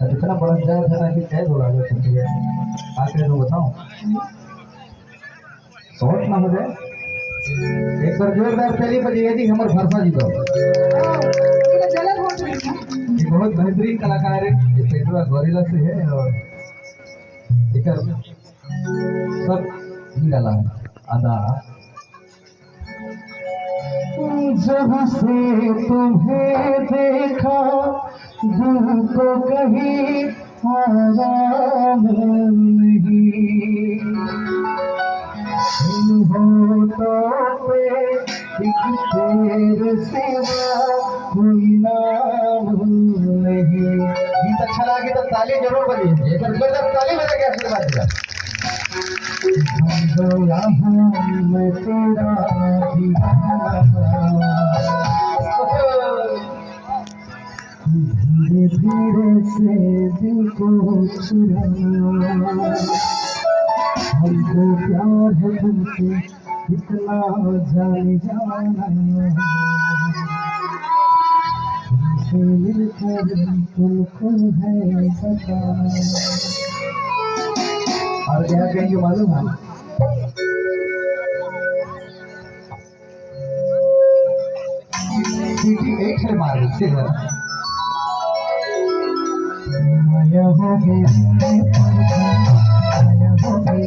इतना बड़ा जाए था कि कैद हो रहा है आके तो बताओ शॉर्ट ना हो जाए। एक बार जोरदार ताली बजाइए थी हमारे भरसा जी को। ये बहुत बेहतरीन कलाकार है, ये पेटवा गोरिल्ला से है और इधर सब निकाला है अदा। जब से तुम्हें देखा दिल को कहीं आराम नहीं, होठों पे एक तेरे सिवा कोई नाम नहीं। गीत अच्छा लगे तो ताली जरूर बजाइए, एक बार ताली बजा के आशीर्वाद दिया। मैं तेरा धीरे धीरे से दिल को चुराया, हमको प्यार है तुमसे इतना जान जाना, तुमसे मिलकर तुमको है पता। और क्या कहेंगे मालूम है? सीटी 8 से मार से माया हो गई, माया हो गई,